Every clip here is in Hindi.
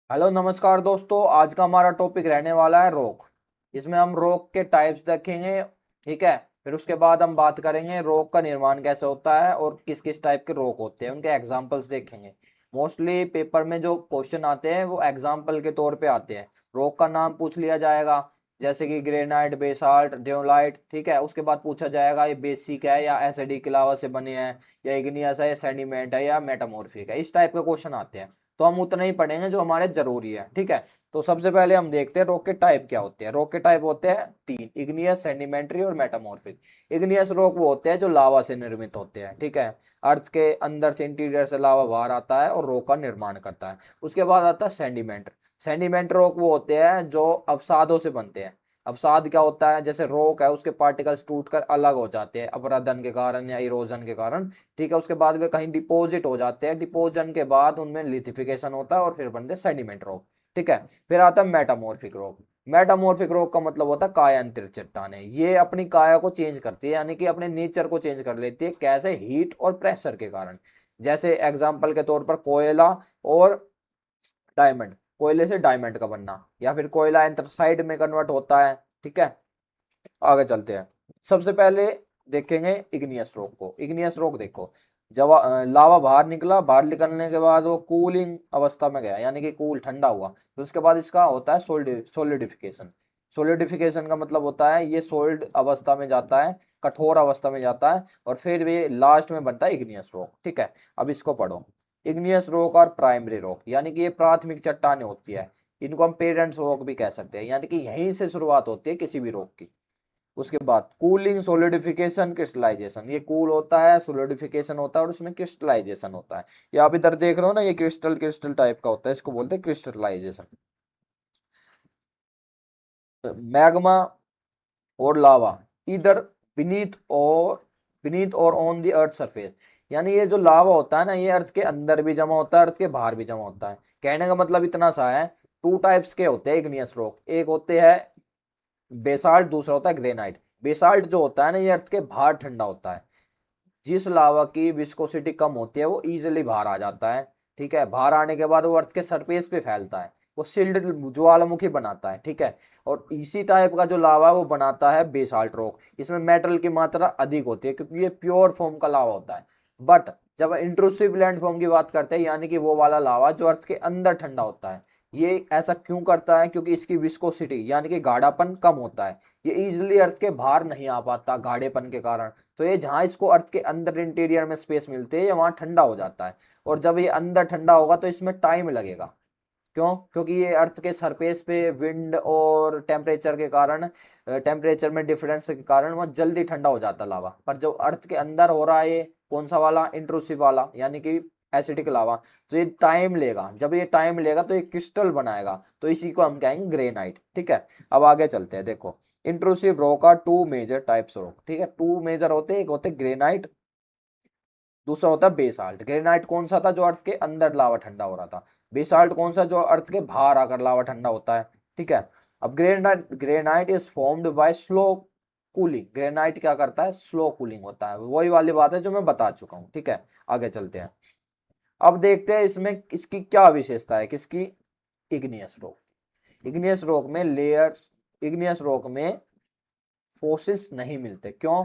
हेलो नमस्कार दोस्तों। आज का हमारा टॉपिक रहने वाला है रॉक। इसमें हम रॉक के टाइप्स देखेंगे। ठीक है। फिर उसके बाद हम बात करेंगे रॉक का निर्माण कैसे होता है और किस किस टाइप के रॉक होते हैं, उनके एग्जांपल्स देखेंगे। मोस्टली पेपर में जो क्वेश्चन आते हैं वो एग्जांपल के तौर पे आते हैं। रॉक का नाम पूछ लिया जाएगा, जैसे कि ग्रेनाइट, बेसाल्ट, डेओलाइट। ठीक है। उसके बाद पूछा जाएगा ये बेसिक है या एसिडिक की लावा से बने हैं, या इग्नियस है, या सेडिमेंट है, या मेटामॉर्फिक है। इस टाइप के क्वेश्चन आते हैं, तो हम उतना ही पढ़ेंगे जो हमारे जरूरी है। ठीक है। तो सबसे पहले हम देखते हैं रॉक के टाइप क्या होते हैं। रॉक के टाइप होते हैं तीन: इग्नियस, सेडिमेंट्री और मेटामॉर्फिक। इग्नियस रॉक वो होते हैं जो लावा से निर्मित होते हैं। ठीक है। अर्थ के अंदर से, इंटीरियर से लावा बाहर आता है और रॉक का निर्माण करता है। उसके बाद आता है सेडिमेंट। सेडिमेंट रॉक वो होते हैं जो अवसादों से बनते हैं। अवसाद क्या होता है? जैसे रॉक है, उसके पार्टिकल्स टूटकर अलग हो जाते हैं अपरदन के कारण या इरोजन के कारण। ठीक है। उसके बाद वे कहीं डिपोजिट हो जाते हैं, डिपोजन के बाद उनमें लिथिफिकेशन होता है और फिर बनते सेडिमेंट रॉक। ठीक है। फिर आता है मेटामॉर्फिक रॉक। मेटामॉर्फिक रॉक का मतलब होता है कायांतरित चट्टानें। ये अपनी काया को चेंज करती है, यानी कि अपने नेचर को चेंज कर लेती है। कैसे? हीट और प्रेशर के कारण। जैसे एग्जाम्पल के तौर पर कोयला और डायमंड। कोयले से डायमंड का बनना, या फिर कोयला एंथ्रासाइड में कन्वर्ट होता है। ठीक है। आगे चलते हैं। सबसे पहले देखेंगे इग्नियस रॉक को। इग्नियस रॉक देखो, जब लावा बाहर निकला, बाहर निकलने के बाद वो कूलिंग अवस्था में गया, यानी कि कूल ठंडा हुआ। तो उसके बाद इसका होता है सोलिडिफिकेशन। सोलिडिफिकेशन का मतलब होता है ये सोलिड अवस्था में जाता है, कठोर अवस्था में जाता है, और फिर ये लास्ट में बनता है इग्नियस रॉक। ठीक है। अब इसको पढ़ो। इग्नियस रॉक और प्राइमरी रॉक, यानी कि ये प्राथमिक चट्टानें होती है। इनको हम पेरेंट्स रॉक भी कह सकते हैं, यानी कि यहीं से शुरुआत होती है किसी भी रॉक की। उसके बाद कूलिंग, सोलिडिफिकेशन, क्रिस्टलाइजेशन। ये कूल होता है, सोलिडिफिकेशन होता है, और उसमें क्रिस्टलाइजेशन होता है। ये आप इधर देख रहे हो ना, ये क्रिस्टल क्रिस्टल टाइप का होता है, इसको बोलते हैं क्रिस्टलाइजेशन। मैग्मा और लावा, इधर बीनीथ और ऑन द अर्थ सरफेस। यानी ये जो लावा होता है ना, ये अर्थ के अंदर भी जमा होता है, अर्थ के बाहर भी जमा होता है। कहने का मतलब इतना सा है, टू टाइप्स के होते हैं इग्नियस रॉक। एक होते हैं बेसाल्ट, दूसरा होता है ग्रेनाइट। बेसाल्ट जो होता है ना, ये अर्थ के बाहर ठंडा होता है। जिस लावा की विस्कोसिटी कम होती है वो इजीली बाहर आ जाता है। ठीक है। बाहर आने के बाद वो अर्थ के सरफेस पे फैलता है, वो शिल्ड ज्वालामुखी बनाता है। ठीक है। और इसी टाइप का जो लावा है वो बनाता है बेसाल्ट रॉक। इसमें मेटल की मात्रा अधिक होती है क्योंकि ये प्योर फॉर्म का लावा होता है। बट जब इंट्रूसिव लैंड फॉर्म की बात करते हैं, यानी कि वो वाला लावा जो अर्थ के अंदर ठंडा होता है, ये ऐसा क्यों करता है? क्योंकि इसकी विस्कोसिटी यानी कि गाढ़ापन कम होता है। ये इजिली अर्थ के बाहर नहीं आ पाता गाढ़ेपन के कारण। तो ये जहां इसको अर्थ के अंदर इंटीरियर में स्पेस मिलती है, वहां ठंडा हो जाता है। और जब ये अंदर ठंडा होगा तो इसमें टाइम लगेगा। क्यों? क्योंकि ये अर्थ के सरफेस पे विंड और टेम्परेचर के कारण, टेम्परेचर में डिफरेंस के कारण वह जल्दी ठंडा हो जाता लावा। पर जो अर्थ के अंदर हो रहा है, ये कौन सा वाला? इंट्रूसिव वाला, यानी कि एसिडिक लावा। तो ये टाइम लेगा, जब ये टाइम लेगा तो ये क्रिस्टल बनाएगा, तो इसी को हम कहेंगे ग्रेनाइट। ठीक है। अब आगे चलते हैं। देखो, intrusive rock are two major types rock. ठीक है। टू मेजर होते हैं, एक होते ग्रेनाइट, दूसरा होता है बेसाल्ट। ग्रेनाइट कौन सा था? जो अर्थ के अंदर लावा ठंडा हो रहा था। बेसाल्ट कौन सा? जो अर्थ के बाहर आकर लावा ठंडा होता है। ठीक है। अब granite is formed by slow cooling. Granite क्या करता है? स्लो कूलिंग होता है। वही वाली बात है जो मैं बता चुका हूँ। ठीक है। आगे चलते हैं। अब देखते हैं इसमें इसकी क्या विशेषता है, किसकी? Igneous rock. इग्नियस रॉक में लेयर्स, इग्नियस रॉक में फोसिल्स नहीं मिलते। क्यों?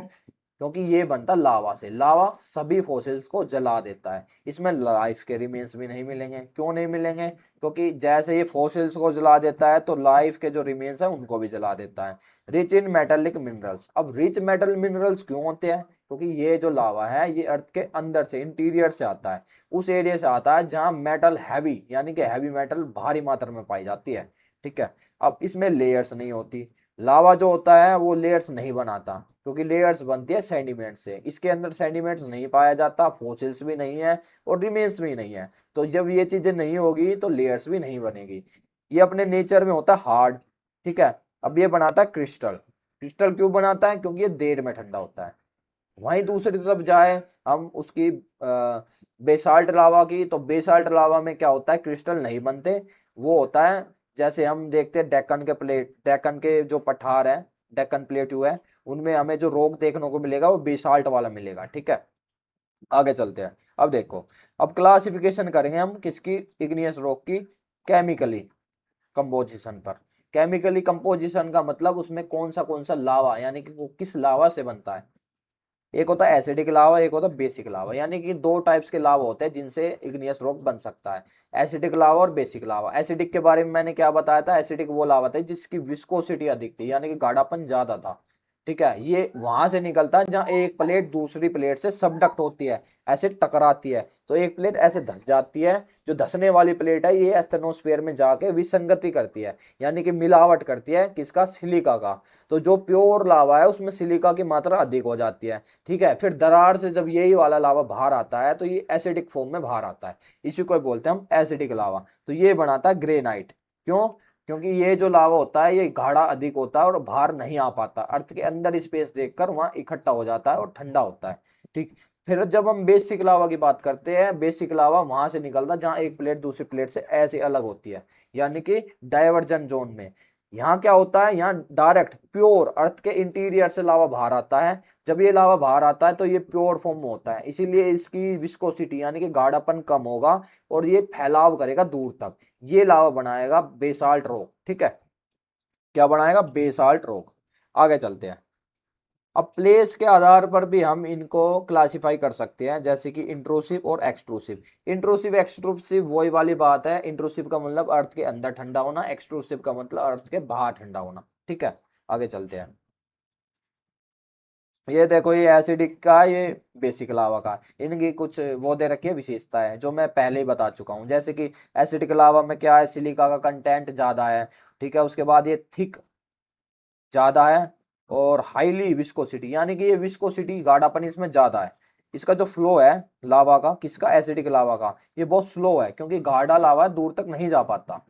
क्योंकि ये बनता लावा से। लावा सभी फोसिल्स को जला देता है, इसमें लाइफ के रिमेन्स भी नहीं मिलेंगे। क्यों नहीं मिलेंगे? क्योंकि जैसे ये फोसिल्स को जला देता है तो लाइफ के जो रिमेन्स है उनको भी जला देता है। Rich in metallic minerals. अब रिच मेटल मिनरल्स क्यों होते हैं? क्योंकि ये जो लावा है ये अर्थ के अंदर से, इंटीरियर से आता है, उस एरिया से आता है जहां मेटल हैवी, यानी कि हैवी मेटल भारी मात्रा में पाई जाती है। ठीक है। अब इसमें लेयर्स नहीं होती। लावा जो होता है वो लेयर्स नहीं बनाता, क्योंकि लेयर्स बनती है सेडिमेंट से। इसके अंदर सेडिमेंट्स नहीं पाया जाता, फोसिल्स भी नहीं है और रिमेन्स भी नहीं है। तो जब ये चीजें नहीं होगी तो लेयर्स भी नहीं बनेगी। ये अपने नेचर में होता है हार्ड। ठीक है। अब ये बनाता है क्रिस्टल। क्रिस्टल क्यों बनाता है? क्योंकि ये देर में ठंडा होता है। वहीं दूसरी तरफ जाए हम उसकी बेसाल्ट लावा की, तो बेसाल्ट लावा में क्या होता है? क्रिस्टल नहीं बनते। वो होता है, जैसे हम देखते हैं डेक्कन के प्लेट, डेक्कन के जो पठार है, डेक्कन प्लेट्यू है, उनमें हमें जो रॉक देखने को मिलेगा वो बेसाल्ट वाला मिलेगा। ठीक है। आगे चलते हैं। अब देखो, अब क्लासिफिकेशन करेंगे हम किसकी? इग्नियस रॉक की। केमिकली कंपोजिशन पर। केमिकली कंपोजिशन का मतलब उसमें कौन सा लावा, यानी कि वो किस लावा से बनता है। एक होता है एसिडिक लावा, एक होता है बेसिक लावा, यानी कि दो टाइप्स के लावा होते हैं जिनसे इग्नियस रॉक बन सकता है, एसिडिक लावा और बेसिक लावा। एसिडिक के बारे में मैंने क्या बताया था, एसिडिक वो लावा था जिसकी विस्कोसिटी अधिक थी, यानी कि गाढ़ापन ज्यादा था। ठीक है, ये वहां से निकलता है जहां एक प्लेट दूसरी प्लेट से सबडक्ट होती है, ऐसे टकराती है, तो एक प्लेट ऐसे धस जाती है। जो धसने वाली प्लेट है ये एस्थेनोस्फीयर में जाके विसंगति करती है, यानी कि मिलावट करती है किसका, सिलिका का। तो जो प्योर लावा है उसमें सिलिका की मात्रा अधिक हो जाती है। ठीक है, फिर दरार से जब यही वाला लावा बाहर आता है तो ये एसिडिक फॉर्म में बाहर आता है, इसी को बोलते हैं हम एसिडिक लावा। तो ये बनाता है ग्रेनाइट। क्यों, क्योंकि ये जो लावा होता है ये गाढ़ा अधिक होता है और बाहर नहीं आ पाता, अर्थ के अंदर स्पेस देखकर वहां इकट्ठा हो जाता है और ठंडा होता है। ठीक, फिर जब हम बेसिक लावा की बात करते हैं, बेसिक लावा वहां से निकलता है जहां एक प्लेट दूसरी प्लेट से ऐसे अलग होती है, यानी कि डाइवर्जन जोन में। यहाँ क्या होता है, यहाँ डायरेक्ट प्योर अर्थ के इंटीरियर से लावा बाहर आता है। जब ये लावा बाहर आता है तो ये प्योर फॉर्म में होता है, इसीलिए इसकी विस्कोसिटी यानी कि गाढ़ापन कम होगा और ये फैलाव करेगा दूर तक। ये लावा बनाएगा बेसाल्ट रॉक। ठीक है, क्या बनाएगा, बेसाल्ट रॉक। आगे चलते हैं। अब प्लेस के आधार पर भी हम इनको क्लासिफाई कर सकते हैं, जैसे कि इंट्रूसिव और एक्सट्रूसिव। इंट्रूसिव एक्सट्रूसिव वही वाली बात है, इंट्रूसिव का मतलब अर्थ के अंदर ठंडा होना, एक्सट्रूसिव का मतलब अर्थ के बाहर ठंडा होना। ठीक है, आगे चलते हैं। ये देखो, ये एसिडिक का, ये बेसिक लावा का, इनकी कुछ वो दे रखी है विशेषता है जो मैं पहले ही बता चुका हूं। जैसे कि एसिडिक लावा में क्या है, सिलिका का कंटेंट ज्यादा है। ठीक है, उसके बाद ये थिक ज्यादा है और हाईली विस्कोसिटी, यानी कि ये विस्कोसिटी गाढ़ापन इसमें ज्यादा है। इसका जो फ्लो है लावा का, किसका, एसिडिक लावा का, ये बहुत स्लो है क्योंकि गाढ़ा लावा दूर तक नहीं जा पाता।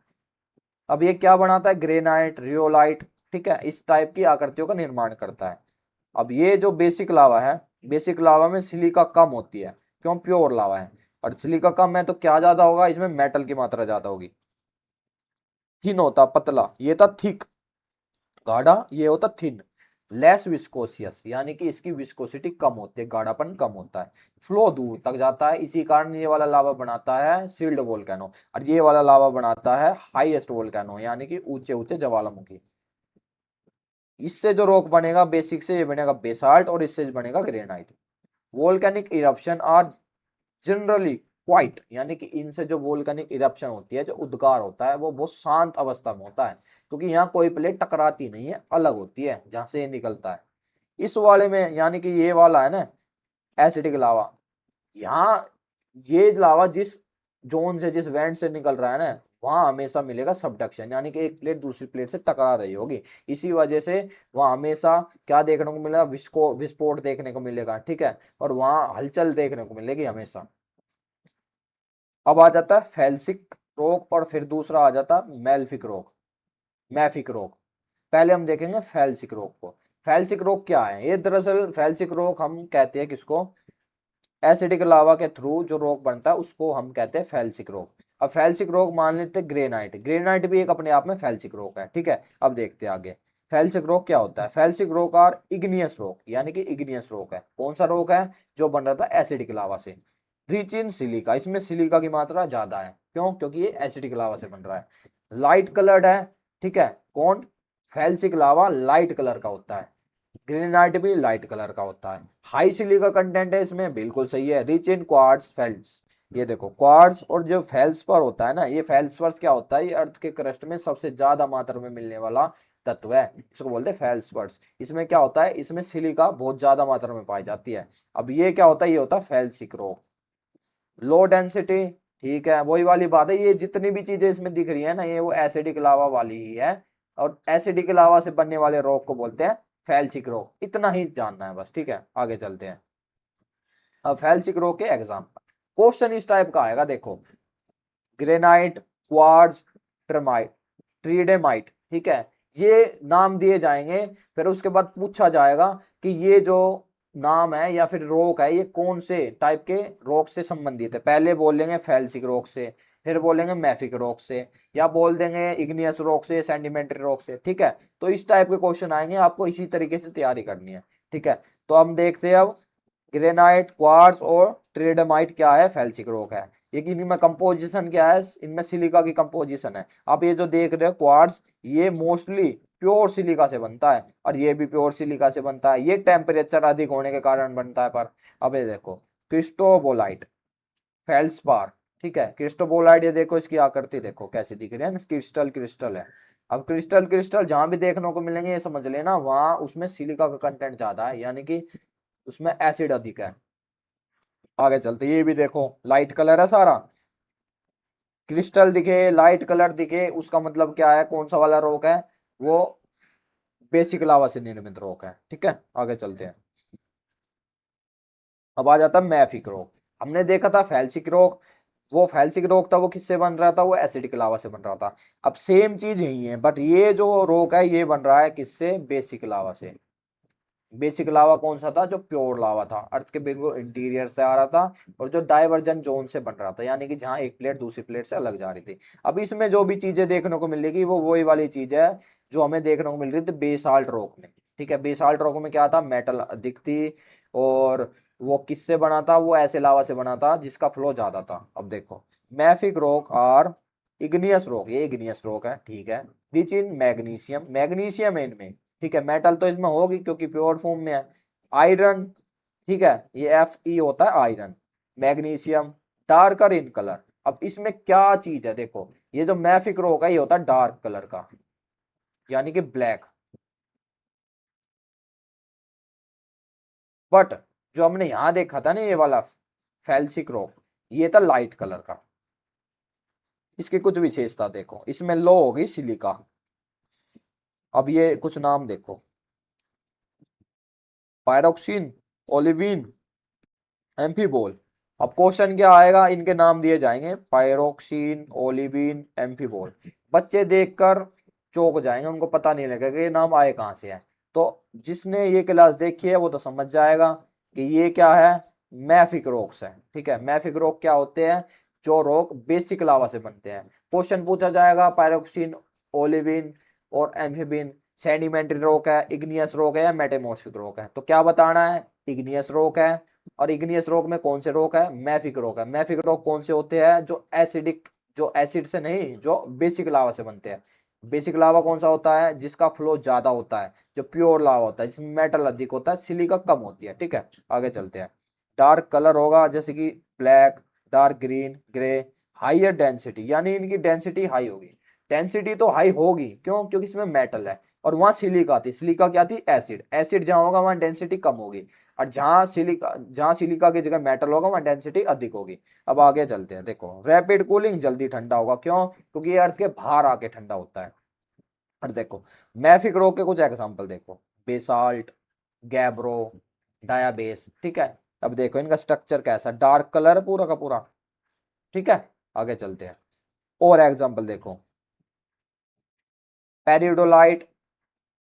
अब ये क्या बनाता है, ग्रेनाइट, रियोलाइट। ठीक है, इस टाइप की आकृतियों का निर्माण करता है। अब ये जो बेसिक लावा है, बेसिक लावा में सिलिका कम होती है, क्यों, प्योर लावा है। और सिलिका कम है तो क्या ज्यादा होगा, इसमें मेटल की मात्रा ज्यादा होगी। थिन होता पतला, ये था थिक गाढ़ा, ये होता थिन। लेस विस्कोसियस, यानी कि इसकी विस्कोसिटी कम होती है, गाढ़ापन कम होता है, फ्लो दूर तक जाता है। इसी कारण ये वाला लावा बनाता है सील्ड वोल्केनो, और ये वाला लावा बनाता है हाईएस्ट वोल्केनो, यानी कि ऊंचे ऊंचे ज्वालामुखी। इससे जो रॉक बनेगा बेसिक से, ये बनेगा बेसाल्ट, और इससे बनेगा granite. Volcanic eruption are generally quite, यानी कि इनसे जो वोल्केनिक इरप्शन होती है, जो उद्गार होता है, वो बहुत शांत अवस्था में होता है, क्योंकि यहाँ कोई प्लेट टकराती नहीं है, अलग होती है जहां से ये निकलता है। इस वाले में, यानी कि ये वाला है ना एसिडिक लावा, यहाँ ये लावा जिस जोन से, जिस वेंट से निकल रहा है ना, वहां हमेशा मिलेगा सबडक्शन, यानी कि एक प्लेट दूसरी प्लेट से टकरा रही होगी। इसी वजह से वहां हमेशा क्या देखने को मिलेगा, विस्फोट देखने को मिलेगा। ठीक है, और वहां हलचल देखने को मिलेगी हमेशा। अब आ जाता है फेल्सिक रोग, और फिर दूसरा आ जाता है मेल्फिक रोग, मैफिक रोग। पहले हम देखेंगे फेल्सिक रोग को। फेल्सिक रोग क्या है, ये दरअसल फेल्सिक रोग हम कहते हैं किसको, एसिडिक लावा के थ्रू जो रोग बनता है उसको हम कहते हैं फेल्सिक रोग। अब फेल्सिक रोग मान लेते हैं ग्रेनाइट, ग्रेनाइट भी एक अपने आप में फेल्सिक रोग है। ठीक है, अब देखते हैं आगे फेल्सिक रोग क्या होता है। फेल्सिक रोग और इग्नियस रोग, यानी कि इग्नियस रोग है, कौन सा रोग है, जो बन रहा था एसिडिक लावा से। रिच इन सिलिका, इसमें सिलिका की मात्रा ज्यादा है, क्यों, क्योंकि ये एसिडिक लावा से बन रहा है। लाइट कलर्ड है। ठीक है, कौन, फेल्सिक लावा लाइट कलर का होता है, ग्रेनाइट भी लाइट कलर का होता है। हाई सिलिका कंटेंट है इसमें, बिल्कुल सही है। रिच इन क्वार्ट्ज फेल्ड्स, ये देखो क्वार्ट्ज और जो फेल्सपर होता है ना, ये फेल्सपर क्या होता है, ये अर्थ के क्रस्ट में सबसे ज्यादा मात्रा में मिलने वाला तत्व है, इसको बोलते हैं फेल्सपर्स। इसमें क्या होता है, इसमें सिलिका बहुत ज्यादा मात्रा में पाई जाती है। अब ये क्या होता है, ये होता है फेल्सिक रॉक। लो डेंसिटी, ठीक है, वही वाली बात है, ये जितनी भी चीजें इसमें दिख रही है ना, ये वो एसिडिक लावा वाली ही है, और एसिडिक लावा से बनने वाले रॉक को बोलते हैं फेल्सिक रॉक। इतना ही जानना है बस। ठीक है, आगे चलते हैं। अब फेल्सिक रॉक के एग्जाम्पल, क्वेश्चन इस टाइप का आएगा, देखो, ग्रेनाइट, क्वार्ट्ज, ट्रमाइट, ट्रीडेमाइट। ठीक है, ये नाम दिए जाएंगे, फिर उसके बाद पूछा जाएगा कि ये जो नाम है या फिर रॉक है, ये कौन से टाइप के रॉक से संबंधित है। पहले बोलेंगे फेल्सिक रॉक से, फिर बोलेंगे मैफिक रॉक से, या बोल देंगे इग्नियस रॉक से, सेडिमेंट्री रॉक से। ठीक है, तो इस टाइप के क्वेश्चन आएंगे, आपको इसी तरीके से तैयारी करनी है। ठीक है, तो हम देखते हैं अब ग्रेनाइट, क्वार्ट्ज और ट्रीडेमाइट क्या है, फेल्सिक रॉक है। ये कि इनमें कंपोजिशन क्या है, इनमें सिलिका की कंपोजिशन है। आप ये जो देख रहे हो क्वार्ट्ज, ये मोस्टली प्योर सिलिका से बनता है, और ये भी प्योर सिलिका से बनता है। ये टेम्परेचर अधिक होने के कारण बनता है। पर अब ये देखो क्रिस्टोबोलाइट, फेल्सपार, ठीक है, क्रिस्टोबोलाइट, ये देखो इसकी आकृति देखो कैसी दिख रही है ना, क्रिस्टल क्रिस्टल है। अब क्रिस्टल क्रिस्टल जहां भी देखने को मिलेंगे ये समझ लेना वहां उसमें सिलिका का कंटेंट ज्यादा है, यानी कि उसमें एसिड अधिक है। आगे चलते, ये भी देखो लाइट कलर है सारा, क्रिस्टल दिखे, लाइट कलर दिखे, उसका मतलब क्या है, कौन सा वाला रॉक है, वो बेसिक लावा से निर्मित रॉक है। ठीक है, आगे चलते हैं। अब आ जाता है मैफिक रॉक। हमने देखा था फेल्सिक रॉक, वो फेल्सिक रॉक था वो किससे बन रहा था, वो एसिडिक लावा से बन रहा था। अब सेम चीज यही है, बट ये जो रॉक है ये बन रहा है किससे, बेसिक लावा से। बेसिक लावा कौन सा था, जो प्योर लावा था, अर्थ के बिल्कुल इंटीरियर से आ रहा था, और जो डाइवर्जन जोन से बन रहा था, यानी कि जहां एक प्लेट दूसरी प्लेट से अलग जा रही थी। अब इसमें जो भी चीजें देखने को मिलेगी वो वही वाली चीज है जो हमें देखने को मिल रही थी बेसाल्ट रॉक में। ठीक है, बेसाल्ट रॉक में क्या था, मेटल अधिक थी, और वो किससे बना था, वो ऐसे लावा से बना था जिसका फ्लो ज्यादा था। अब देखो मैफिक रॉक और इग्नियस रॉक, ये इग्नियस रॉक है, ठीक है, रिच इन मैग्नीशियम, मैग्नीशियम है इनमें, ठीक है, मेटल तो इसमें होगी क्योंकि प्योर फॉर्म में है। आयरन, ठीक है, ये Fe होता है iron. Magnesium, darker in colour. अब इसमें क्या चीज है देखो, ये जो मैफिक रॉक है ये होता है डार्क कलर का, यानी कि ब्लैक। बट जो हमने यहां देखा था ना ये वाला फेल्सिक रॉक, ये था लाइट कलर का। इसकी कुछ विशेषता देखो, इसमें लो होगी सिलिका। अब ये कुछ नाम देखो, पायरोक्सिन, ओलिविन, एम्फीबोल। अब क्वेश्चन क्या आएगा, इनके नाम दिए जाएंगे, पायरोक्सिन, ओलिविन, एम्फीबोल। बच्चे देखकर चौंक जाएंगे, उनको पता नहीं लगेगा ये नाम आए कहां से है। तो जिसने ये क्लास देखी है वो तो समझ जाएगा कि ये क्या है, मैफिक रॉक्स है। ठीक है, मैफिक रॉक क्या होते हैं, जो रॉक बेसिक लावा से बनते हैं। क्वेश्चन पूछा जाएगा पायरोक्सिन, ओलिविन और एम्फीबिन सेडिमेंट्री रॉक है, इग्नियस रॉक है या मेटामॉर्फिक रॉक है, तो क्या बताना है, इग्नियस रॉक है। और इग्नियस रॉक में कौन से रॉक है, मैफिक रॉक है। मैफिक रॉक कौन से होते हैं, जो एसिडिक, जो एसिड से नहीं, जो बेसिक लावा से बनते हैं। बेसिक लावा कौन सा होता है, जिसका फ्लो ज्यादा होता है, जो प्योर लावा होता है, जिसमें मेटल अधिक होता है, सिलिका कम होती है। ठीक है, आगे चलते हैं। डार्क कलर होगा जैसे कि black, dark green, grey. Higher density, यानी इनकी डेंसिटी हाई होगी। डेंसिटी तो हाई होगी, क्यों, क्योंकि इसमें मेटल है। और वहां सिलिका थी, सिलिका क्या थी, एसिड, एसिड जहां होगा वहां डेंसिटी कम होगी। और जहां सिलिका की जगह मेटल होगा वहां डेंसिटी अधिक होगी। अब आगे चलते हैं, देखो रैपिड कूलिंग, जल्दी ठंडा होगा, क्यों, क्योंकि ये अर्थ के बाहर आके ठंडा होता है। और देखो मैफिक रॉक के कुछ एग्जांपल देखो, बेसाल्ट, गैब्रो, डायाबेस। ठीक है, अब देखो इनका स्ट्रक्चर कैसा, डार्क कलर है पूरा का पूरा। ठीक है, आगे चलते हैं, और एग्जांपल देखो, पेरिडोलाइट,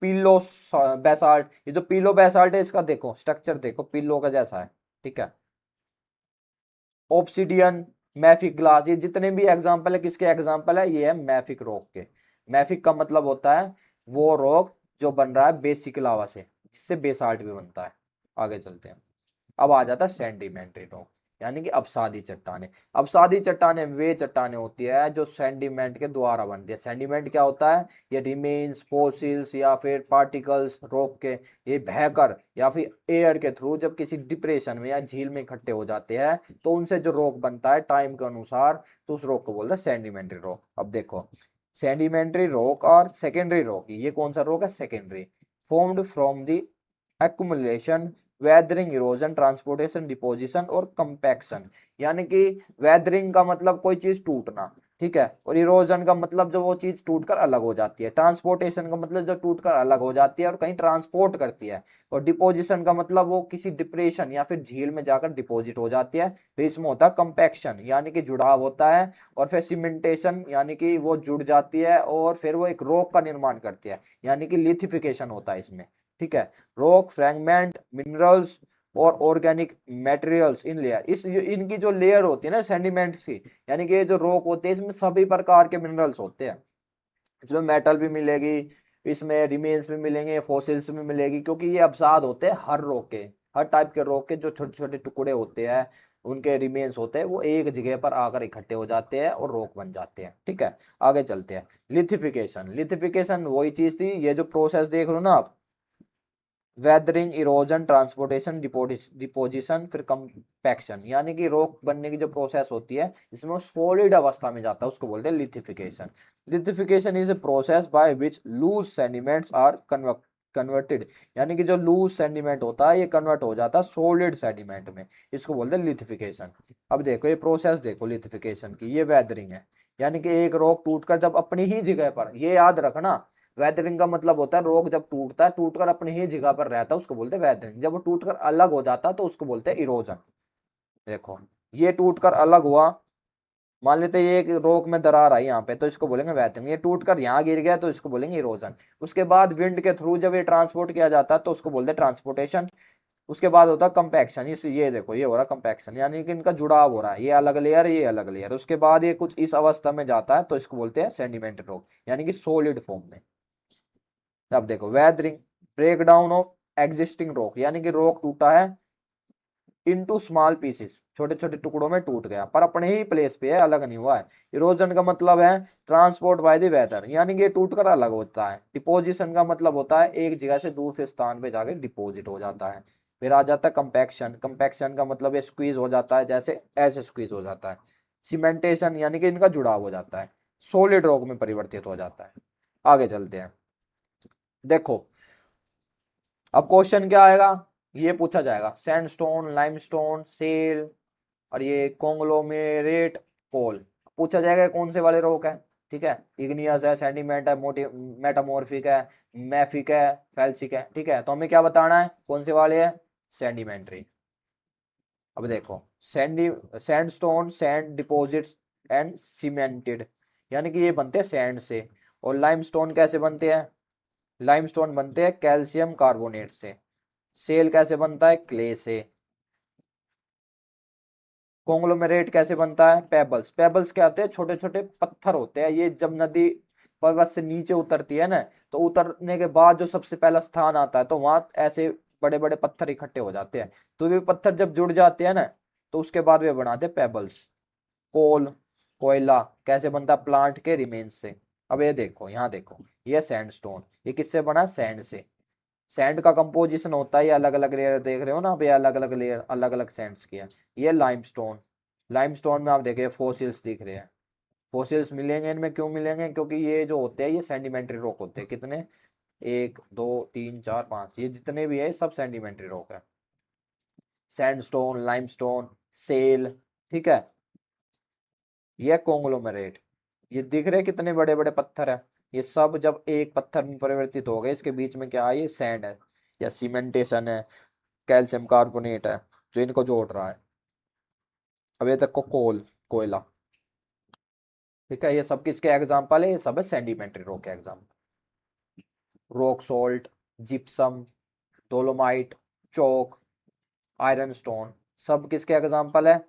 पिलो बेसाल्ट। ये जो पिलो बेसाल्ट है इसका देखो स्ट्रक्चर देखो, पिलो का जैसा है। ठीक है, ऑब्सिडियन, मैफिक ग्लास, ये जितने भी एग्जांपल है किसके एग्जांपल है, ये है मैफिक रॉक के। मैफिक का मतलब होता है वो रॉक जो बन रहा है बेसिक लावा से, जिससे बेसाल्ट भी बनता है। आगे चलते हैं, अब आ जाता है सेंडिमेंट्री रॉक, यानी कि अवसादी चट्टाने। अवसादी चट्टाने वे चट्टाने होती है जो सेंडिमेंट के द्वारा बनती है। सेंडिमेंट क्या होता है, ये रिमेन्स, फोसिल्स या फिर पार्टिकल्स रॉक के, ये बहकर या फिर एयर के थ्रू जब किसी डिप्रेशन में या झील में इकट्ठे हो जाते हैं तो उनसे जो रॉक बनता है टाइम के अनुसार, तो उस रॉक को बोलते हैं सेंडिमेंट्री रॉक। अब देखो सेंडिमेंट्री रॉक और सेकेंडरी रॉक, ये कौन सा रॉक है, secondary, formed from the accumulation, weathering, erosion, transportation, deposition और कंपैक्शन। यानी कि वेदरिंग का मतलब कोई चीज टूटना, ठीक है, और इरोजन का मतलब जो वो चीज टूटकर अलग हो जाती है, ट्रांसपोर्टेशन का मतलब जो टूटकर अलग हो जाती है और कहीं ट्रांसपोर्ट करती है, और डिपोजिशन का मतलब वो किसी डिप्रेशन या फिर झील में जाकर डिपोजिट हो जाती है। फिर इसमें होता है कंपैक्शन, यानी कि जुड़ाव होता है, और फिर सीमेंटेशन, यानी कि वो जुड़ जाती है और फिर वो एक रॉक का निर्माण करती है, यानी कि लिथिफिकेशन होता है इसमें। ठीक है, रॉक फ्रैगमेंट, मिनरल्स और ऑर्गेनिक मटेरियल्स इन लेयर, इस इनकी जो लेयर होती है ना सेडिमेंट्स की, यानी कि ये जो रॉक होते हैं इसमें सभी प्रकार के मिनरल्स होते हैं। इसमें मेटल भी मिलेगी, इसमें रिमेन्स भी मिलेंगे, फॉसिल्स भी मिलेगी, क्योंकि ये अवसाद होते हैं हर रॉक के, हर टाइप के रॉक के जो छोटे छोटे टुकड़े होते हैं उनके रिमेन्स होते हैं वो एक जगह पर आकर इकट्ठे हो जाते हैं और रॉक बन जाते हैं। ठीक है, आगे चलते हैं। लिथिफिकेशन, लिथिफिकेशन वही चीज थी, ये जो प्रोसेस देख लो ना आप, वेदरिंग, इरोजन, ट्रांसपोर्टेशन, डिपोजिशन, फिर कंपैक्शन, यानी कि रॉक बनने की जो प्रोसेस होती है इसमें वो सॉलिड अवस्था में जाता है, उसको बोलते हैं lithification. Lithification is a process by which loose sediments are converted, यानी कि जो लूज सेडिमेंट होता है ये कन्वर्ट हो जाता है सॉलिड सेडिमेंट में, इसको बोलते हैं लिथिफिकेशन। अब देखो ये प्रोसेस देखो लिथिफिकेशन की, ये वेदरिंग है, यानी कि एक रॉक टूटकर जब अपनी ही जगह पर, ये याद रखना, वेदरिंग का मतलब होता है रॉक जब टूटता है, टूटकर अपनी ही जगह पर रहता है उसको बोलते हैं वेदरिंग, जब वो टूटकर अलग हो जाता है तो उसको बोलते हैं इरोजन। देखो ये टूटकर अलग हुआ, मान लेते ये एक रॉक में दरार आई यहाँ पे, तो इसको बोलेंगे वेदरिंग। ये टूटकर यहाँ गिर गया तो इसको बोलेंगे इरोजन। उसके बाद विंड के थ्रू जब ये ट्रांसपोर्ट किया जाता है तो उसको बोलते हैं ट्रांसपोर्टेशन। उसके बाद होता है कंपैक्शन, इस ये देखो ये हो रहा है कंपैक्शन, यानी कि इनका जुड़ाव हो रहा है, ये अलग लेयर ये अलग लेयर, उसके बाद ये कुछ इस अवस्था में जाता है तो इसको बोलते हैं सेडिमेंट रॉक, यानी कि सॉलिड फॉर्म में। अब देखो weathering, break down of existing rock, यानी कि रॉक टूटा है इनटू स्मॉल पीसेस, छोटे छोटे टुकड़ों में टूट गया पर अपने ही प्लेस पे है, अलग नहीं हुआ है। इरोजन का मतलब है ट्रांसपोर्ट बाय द वेदर, यानी कि टूटकर अलग होता है। डिपोजिशन का मतलब होता है एक जगह से दूसरे स्थान पे जाके डिपोजिट हो जाता है। फिर आ जाता है कंपैक्शन, कंपैक्शन का मतलब ये स्क्वीज हो जाता है, जैसे ऐसे स्क्वीज हो जाता है। सीमेंटेशन, यानी कि इनका जुड़ाव हो जाता है, सॉलिड रॉक में परिवर्तित हो जाता है। आगे चलते हैं। देखो अब क्वेश्चन क्या आएगा, ये पूछा जाएगा सैंडस्टोन, लाइमस्टोन, सेल और ये कॉन्ग्लोमेरेट कोल, पूछा जाएगा कौन से वाले रॉक है। ठीक है, इग्नियस है, सेडिमेंट है, मेटामॉर्फिक है, मैफिक है, फेल्सिक है। ठीक है, तो हमें क्या बताना है कौन से वाले है, सेडिमेंट्री। अब देखो sandstone, sand deposits and cemented, यानी कि ये बनते हैं सैंड से। और लाइमस्टोन कैसे बनते हैं, लाइमस्टोन बनते हैं कैल्शियम कार्बोनेट से। सेल कैसे बनता है, क्ले से। कॉन्ग्लोमेरेट कैसे बनता है, पेबल्स, पेबल्स क्या होते हैं, छोटे छोटे पत्थर होते हैं, ये जब नदी पर्वत से नीचे उतरती है ना, तो उतरने के बाद जो सबसे पहला स्थान आता है तो वहां ऐसे बड़े बड़े पत्थर इकट्ठे हो जाते हैं, तो वे पत्थर जब जुड़ जाते हैं ना तो उसके बाद वे बनाते हैं पेबल्स। कोल, कोयला कैसे बनता है, प्लांट के रिमेन्स से। अब ये देखो यहाँ देखो, ये सैंडस्टोन, ये किससे बना, सैंड से। सैंड का कंपोजिशन होता है, ये अलग अलग लेयर देख रहे हो ना आप, ये अलग अलग लेयर अलग अलग सैंड्स की है। ये लाइमस्टोन, लाइमस्टोन में आप देखिए फॉसिल्स दिख रहे हैं, फॉसिल्स मिलेंगे इनमें, क्यों मिलेंगे, क्योंकि ये जो होते हैं ये सेडिमेंट्री रॉक होते हैं। कितने, एक दो तीन चार पांच, ये जितने भी है सब सेडिमेंट्री रॉक है। Sandstone, limestone, shale. ठीक है, ये कॉन्ग्लोमेरेट, ये दिख रहे कितने बड़े बड़े पत्थर है, ये सब जब एक पत्थर में परिवर्तित हो गए, इसके बीच में क्या है, ये सैंड है या सीमेंटेशन है, कैल्शियम कार्बोनेट है जो इनको जोड़ रहा है। अब ये देखो कोल, कोयला। ठीक है, ये सब किसके एग्जाम्पल है, ये सब है सेडिमेंट्री रॉक के example. Rock salt, gypsum, dolomite, chalk, iron stone, सब किसके एग्जाम्पल है,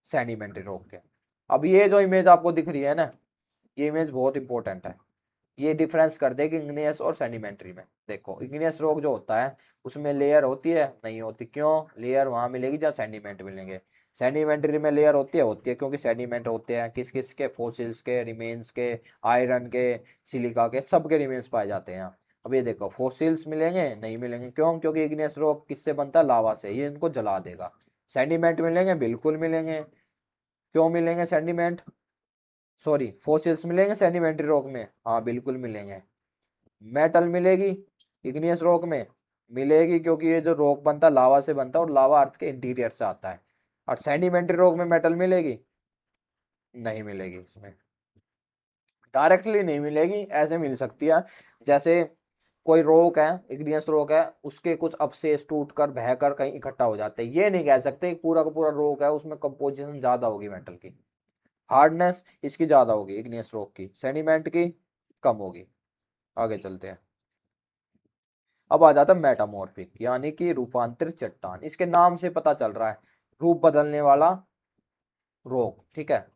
सेडिमेंट्री रॉक के। अब ये जो इमेज आपको दिख रही है ना, ये इमेज बहुत इंपॉर्टेंट है, ये डिफरेंस कर देगी इग्नियस और सेडिमेंट्री में। देखो इग्नियस रॉक जो होता है उसमें लेयर होती है, नहीं होती, क्यों, लेयर वहां मिलेगी जहाँ सेडिमेंट मिलेंगे। सेडिमेंट्री में लेयर होती है क्योंकि सेडिमेंट होते हैं किस किस के, फोसिल्स के, रिमेन्स के, आयरन के, सिलिका के, सब के रिमेन्स पाए जाते हैं यहाँ। अब ये देखो फोसिल्स मिलेंगे, नहीं मिलेंगे, क्यों, क्योंकि इग्नियस रॉक किससे बनता है, लावा से, ये इनको जला देगा। सेडिमेंट मिलेंगे, बिल्कुल मिलेंगे, क्यों मिलेंगे सेडिमेंट, सॉरी फोसिल्स मिलेंगे सेडिमेंट्री रॉक में, हाँ बिल्कुल मिलेंगे। मेटल मिलेगी इग्नियस रॉक में, मिलेगी, क्योंकि ये जो रॉक बनता है लावा से बनता है और लावा अर्थ के इंटीरियर से आता है। और सेडिमेंट्री रॉक में मेटल मिलेगी, नहीं मिलेगी, इसमें डायरेक्टली नहीं मिलेगी, ऐसे मिल सकती है जैसे कोई रॉक है, इग्नियस रॉक है, उसके कुछ अवशेष टूट कर बहकर कहीं इकट्ठा हो जाते हैं, ये नहीं कह सकते पूरा का पूरा रॉक है उसमें कंपोजिशन ज्यादा होगी मेटल की, हार्डनेस इसकी ज्यादा होगी इग्नियस रॉक की, सेडिमेंट की कम होगी। आगे चलते हैं। अब आ जाता है मेटामॉर्फिक, यानी कि रूपांतरित चट्टान, इसके नाम से पता चल रहा है रूप बदलने वाला रॉक। ठीक है,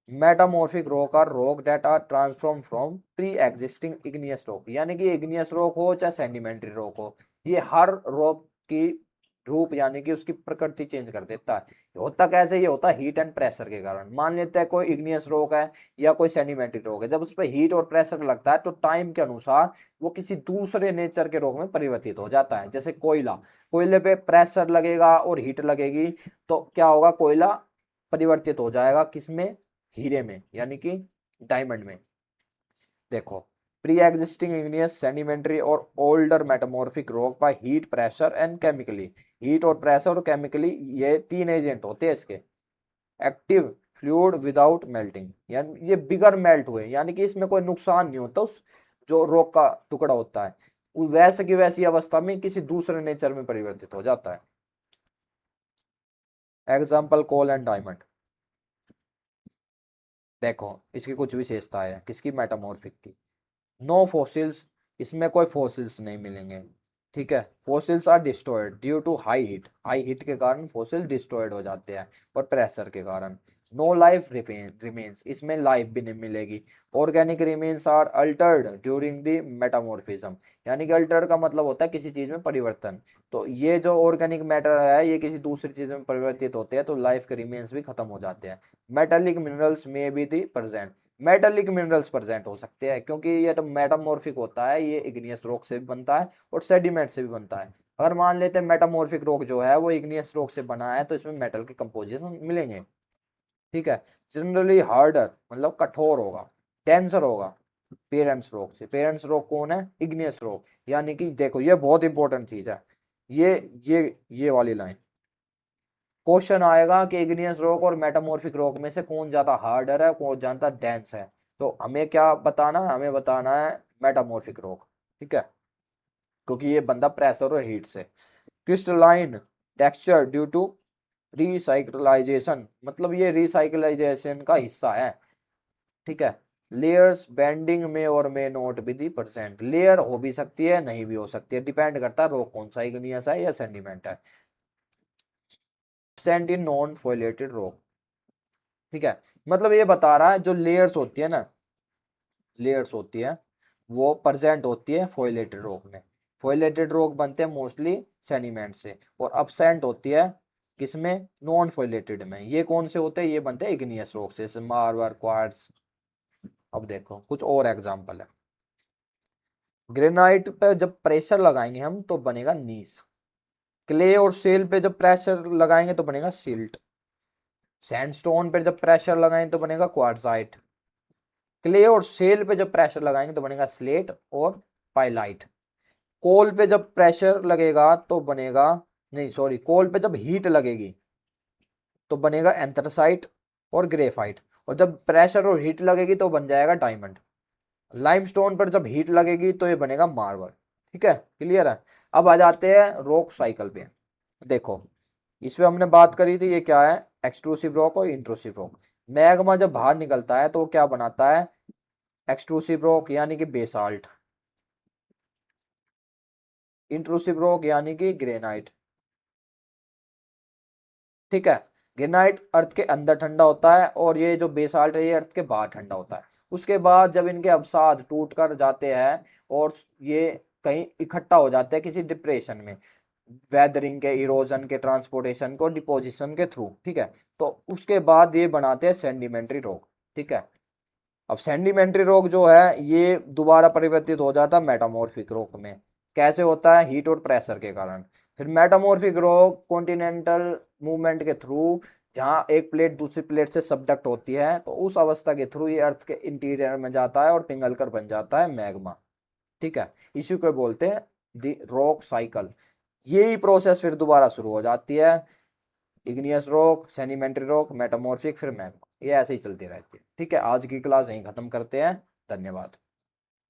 metamorphic rock are rock that are transform from pre existing igneous rock, यानी कि इग्नियस रॉक हो चाहे सेडिमेंट्री रॉक हो, ये हर रॉक की रूप यानी कि उसकी प्रकृति चेंज कर देता है। होता कैसे, ये होता है हीट एंड प्रेशर के कारण। मान लेते हैं कोई इग्नियस रॉक है या कोई सेडिमेंट्री रॉक है, जब उस पर हीट और प्रेशर लगता है तो टाइम के अनुसार वो किसी दूसरे नेचर के रॉक में परिवर्तित हो जाता है। जैसे कोयला, कोयले पे प्रेशर लगेगा और हीट लगेगी तो क्या होगा, कोयला परिवर्तित हो जाएगा किसमें, हीरे में यानी कि डायमंड में। देखो, प्री एग्जिस्टिंग इग्नियस सेडिमेंट्री और older metamorphic rock by heat pressure and chemically. Heat और प्रेशर और केमिकली, ये तीन एजेंट होते हैं इसके। एक्टिव फ्लूइड विदाउट मेल्टिंग, यानी ये बिगर मेल्ट हुए, यानी कि इसमें कोई नुकसान नहीं होता उस जो रॉक का टुकड़ा होता है, वो वैसे की वैसी अवस्था में किसी दूसरे नेचर में परिवर्तित हो जाता है। Example coal and diamond. देखो इसकी कुछ विशेषताएं हैं किसकी, मेटामॉर्फिक की। नो फॉसिल्स, इसमें कोई फॉसिल्स नहीं मिलेंगे। ठीक है, fossils are destroyed due to high heat, high heat के कारण फॉसिल डिस्ट्रॉयड हो जाते हैं और प्रेशर के कारण। नो लाइफ रिमेन्स, इसमें लाइफ भी नहीं मिलेगी। Organic remains are altered during the metamorphism, यानी कि अल्टर्ड का मतलब होता है किसी चीज में परिवर्तन। तो ये जो ऑर्गेनिक मैटर है ये किसी दूसरी चीज में परिवर्तित होते हैं तो लाइफ के रिमेन्स भी खत्म हो जाते हैं। मेटेलिक मिनरल्स में be the present, metallic minerals present हो सकते हैं क्योंकि ये तो मेटामॉर्फिक होता है, ये इग्नियस रॉक से भी बनता है और सेडिमेंट से भी बनता है। अगर मान लेते हैं मेटामॉर्फिक रॉक जो है वो इग्नियस रॉक से बना है तो इसमें मेटल के कंपोजिशन मिलेंगे। ठीक है, जनरली हार्डर मतलब कठोर होगा, डेंसर होगा पेरेंट्स रॉक से। पेरेंट्स रॉक कौन है, इग्नियस रॉक। यानी कि देखो ये बहुत इंपॉर्टेंट चीज है, ये ये वाली लाइन क्वेश्चन आएगा कि इग्नियस रॉक और मेटामॉर्फिक रॉक में से कौन ज्यादा हार्डर है, कौन ज्यादा डेंस है। तो हमें क्या बताना है, हमें बताना है मेटामॉर्फिक रॉक। ठीक है, क्योंकि ये बंदा प्रेशर और हीट से। क्रिस्टलाइन टेक्सचर ड्यू टू रिसाइक्लाइजेशन, मतलब ये रिसाइक्लाइजेशन का हिस्सा है। ठीक है, लेयर्स बेंडिंग में और में note be the percent, layer हो भी सकती है नहीं भी हो सकती है, डिपेंड करता है रॉक कौन सा, इग्नियस है या सेडिमेंट है। Present in non foliated rock. ठीक है, मतलब ये बता रहा है जो लेयर्स होती है ना, लेयर्स होती है वो प्रेजेंट होती है फोइलेटेड रॉक में। फोइलेटेड रॉक बनते हैं मोस्टली सेडिमेंट से, और अपसेंट होती है किसमें, नॉन फोइलेटेड में। ये कौन से होते हैं, ये बनते हैं इग्नियस रॉक से, जैसे मार्बर क्वार्ट्ज। अब देखो कुछ और एग्जांपल है। ग्रेनाइट पे जब प्रेशर लगाएंगे हम तो बनेगा नीस। क्ले और सेल पे जब प्रेशर लगाएंगे तो बनेगा सिल्ट। सैंडस्टोन पे जब प्रेशर लगाएंगे तो बनेगा क्वार्ट्जाइट। क्ले और सेल पे जब प्रेशर लगाएंगे तो बनेगा स्लेट और पाइलाइट। कोल पे जब प्रेशर लगेगा तो बनेगा, नहीं सॉरी, कोल पे जब हीट लगेगी तो बनेगा एंथ्रासाइट और ग्रेफाइट, और जब प्रेशर और हीट लगेगी तो बन जाएगा डायमंड। लाइमस्टोन पर जब हीट लगेगी तो ये बनेगा मार्बल। ठीक है, क्लियर है। अब आ जाते हैं रॉक साइकिल पे। देखो इस पे हमने बात करी थी, ये क्या है, एक्सट्रूसिव रॉक और इंट्रूसिव रॉक। मैग्मा जब बाहर निकलता है तो वो क्या बनाता है, एक्सट्रूसिव रॉक यानी कि बेसाल्ट, इंट्रूसिव रॉक यानी कि ग्रेनाइट। ठीक है, ग्रेनाइट अर्थ के अंदर ठंडा होता है और ये जो बेसाल्ट है ये अर्थ के बाहर ठंडा होता है। उसके बाद जब इनके अवसाद टूट कर जाते हैं और ये कहीं इकट्ठा हो जाते हैं किसी डिप्रेशन में, वेदरिंग के, इरोजन के, ट्रांसपोर्टेशन को, डिपोजिशन के थ्रू। ठीक है, तो उसके बाद ये बनाते हैं सेडिमेंट्री रॉक। ठीक है, अब सेडिमेंट्री रॉक जो है ये दोबारा परिवर्तित हो जाता है मेटामॉर्फिक रॉक में। कैसे होता है, हीट और प्रेशर के कारण। फिर मेटामॉर्फिक रॉक कॉन्टिनेंटल मूवमेंट के थ्रू, जहां एक प्लेट दूसरी प्लेट से सबडक्ट होती है तो उस अवस्था के थ्रू ये अर्थ के इंटीरियर में जाता है और पिघलकर बन जाता है मैग्मा। ठीक है, इसी को बोलते हैं द रॉक साइकिल। यही प्रोसेस फिर दोबारा शुरू हो जाती है, igneous rock, sedimentary rock, metamorphic, फिर मैग्मा, ये ऐसे ही चलती रहती है। ठीक है, आज की क्लास यहीं खत्म करते हैं, धन्यवाद।